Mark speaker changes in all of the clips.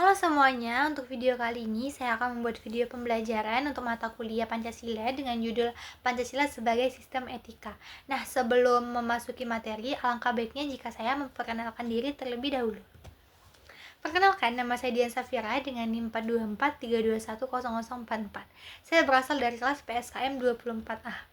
Speaker 1: Halo semuanya, untuk video kali ini saya akan membuat video pembelajaran untuk mata kuliah Pancasila dengan judul Pancasila sebagai Sistem Etika. Nah, sebelum memasuki materi, alangkah baiknya jika saya memperkenalkan diri terlebih dahulu. Perkenalkan, nama saya Dian Safira dengan NIM 42432100044. Saya berasal dari kelas PSKM 24A.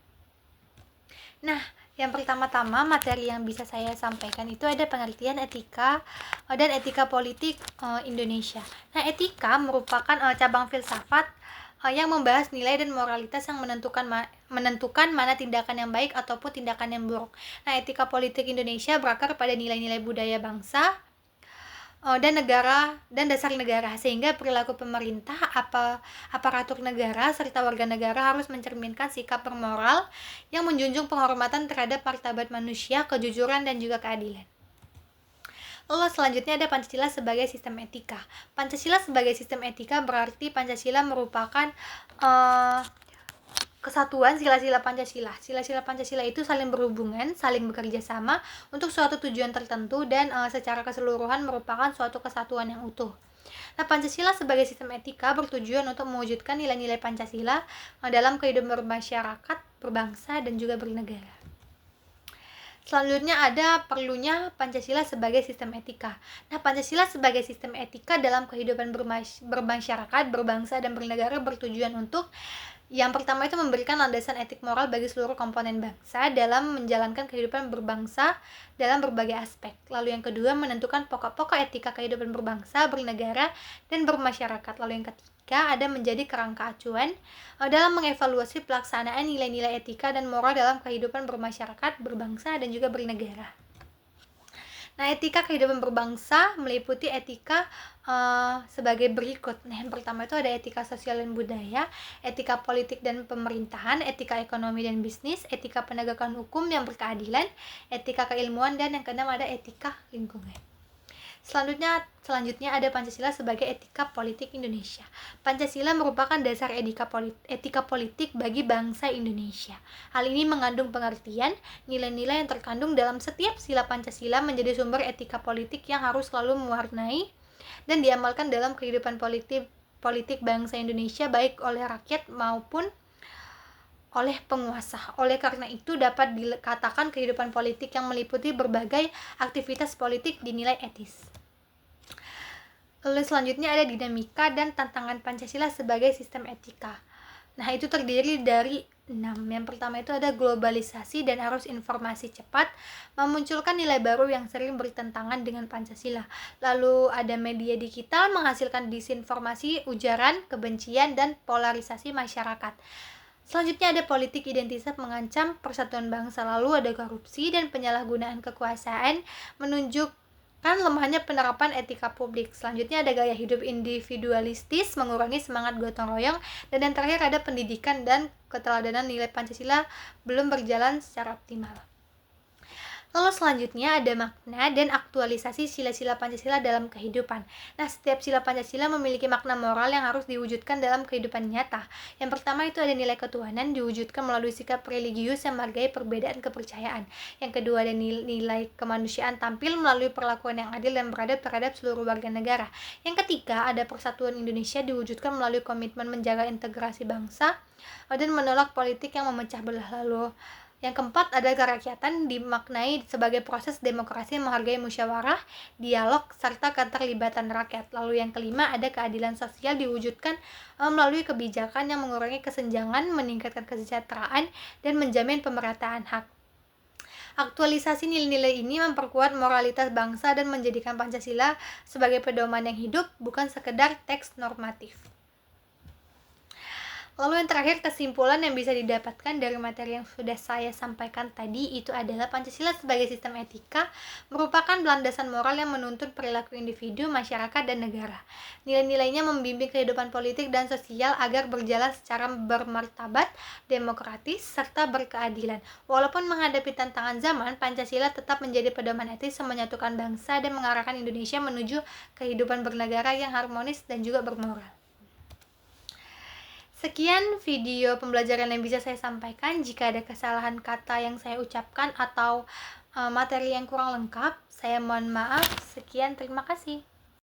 Speaker 1: Nah, yang pertama-tama materi yang bisa saya sampaikan itu ada pengertian etika dan etika politik Indonesia. Nah, etika merupakan cabang filsafat yang membahas nilai dan moralitas yang menentukan mana tindakan yang baik ataupun tindakan yang buruk. Nah, etika politik Indonesia berakar pada nilai-nilai budaya bangsa dan dasar negara, sehingga perilaku pemerintah, aparatur negara serta warga negara harus mencerminkan sikap bermoral yang menjunjung penghormatan terhadap martabat manusia, kejujuran dan juga keadilan. Lalu selanjutnya ada Pancasila sebagai sistem etika. Pancasila sebagai sistem etika berarti Pancasila merupakan kesatuan sila-sila Pancasila. Sila-sila Pancasila itu saling berhubungan, saling bekerja sama untuk suatu tujuan tertentu dan secara keseluruhan merupakan suatu kesatuan yang utuh. Nah, Pancasila sebagai sistem etika bertujuan untuk mewujudkan nilai-nilai Pancasila dalam kehidupan bermasyarakat, berbangsa, dan juga bernegara. Selanjutnya ada perlunya Pancasila sebagai sistem etika. Nah, Pancasila sebagai sistem etika dalam kehidupan bermasyarakat, berbangsa, dan bernegara bertujuan untuk yang pertama itu memberikan landasan etik moral bagi seluruh komponen bangsa dalam menjalankan kehidupan berbangsa dalam berbagai aspek. Lalu yang kedua, menentukan pokok-pokok etika kehidupan berbangsa, bernegara, dan bermasyarakat. Lalu yang ketiga, ada menjadi kerangka acuan dalam mengevaluasi pelaksanaan nilai-nilai etika dan moral dalam kehidupan bermasyarakat, berbangsa, dan juga bernegara. Nah, etika kehidupan berbangsa meliputi etika sebagai berikut. Nah, yang pertama itu ada etika sosial dan budaya, etika politik dan pemerintahan, etika ekonomi dan bisnis, etika penegakan hukum yang berkeadilan, etika keilmuan, dan yang keenam ada etika lingkungan. Selanjutnya ada Pancasila sebagai etika politik Indonesia. Pancasila merupakan dasar etika politik bagi bangsa Indonesia. Hal ini mengandung pengertian nilai-nilai yang terkandung dalam setiap sila Pancasila menjadi sumber etika politik yang harus selalu mewarnai dan diamalkan dalam kehidupan politik bangsa Indonesia baik oleh rakyat maupun oleh penguasa. Oleh karena itu dapat dikatakan kehidupan politik yang meliputi berbagai aktivitas politik dinilai etis. Lalu selanjutnya ada dinamika dan tantangan Pancasila sebagai sistem etika. Nah, itu terdiri dari 6. Yang pertama itu ada globalisasi dan arus informasi cepat memunculkan nilai baru yang sering bertentangan dengan Pancasila. Lalu ada media digital menghasilkan disinformasi, ujaran, kebencian, dan polarisasi masyarakat. Selanjutnya ada politik identitas mengancam persatuan bangsa. Lalu ada korupsi dan penyalahgunaan kekuasaan menunjukkan lemahnya penerapan etika publik. Selanjutnya ada gaya hidup individualistis mengurangi semangat gotong royong, dan yang terakhir ada pendidikan dan keteladanan nilai Pancasila belum berjalan secara optimal. Lalu selanjutnya ada makna dan aktualisasi sila-sila Pancasila dalam kehidupan. Nah, setiap sila Pancasila memiliki makna moral yang harus diwujudkan dalam kehidupan nyata. Yang pertama itu ada nilai ketuhanan diwujudkan melalui sikap religius yang menghargai perbedaan kepercayaan. Yang kedua ada nilai kemanusiaan tampil melalui perlakuan yang adil dan beradab terhadap seluruh warga negara. Yang ketiga ada persatuan Indonesia diwujudkan melalui komitmen menjaga integrasi bangsa dan menolak politik yang memecah belah. Lalu yang keempat ada kerakyatan dimaknai sebagai proses demokrasi yang menghargai musyawarah, dialog, serta keterlibatan rakyat. Lalu yang kelima ada keadilan sosial diwujudkan melalui kebijakan yang mengurangi kesenjangan, meningkatkan kesejahteraan, dan menjamin pemerataan hak. Aktualisasi nilai-nilai ini memperkuat moralitas bangsa dan menjadikan Pancasila sebagai pedoman yang hidup, bukan sekedar teks normatif. Lalu yang terakhir, kesimpulan yang bisa didapatkan dari materi yang sudah saya sampaikan tadi itu adalah Pancasila sebagai sistem etika merupakan landasan moral yang menuntun perilaku individu, masyarakat, dan negara. Nilai-nilainya membimbing kehidupan politik dan sosial agar berjalan secara bermartabat, demokratis, serta berkeadilan. Walaupun menghadapi tantangan zaman, Pancasila tetap menjadi pedoman etis yang menyatukan bangsa dan mengarahkan Indonesia menuju kehidupan bernegara yang harmonis dan juga bermoral. Sekian video pembelajaran yang bisa saya sampaikan. Jika ada kesalahan kata yang saya ucapkan atau materi yang kurang lengkap, saya mohon maaf. Sekian, terima kasih.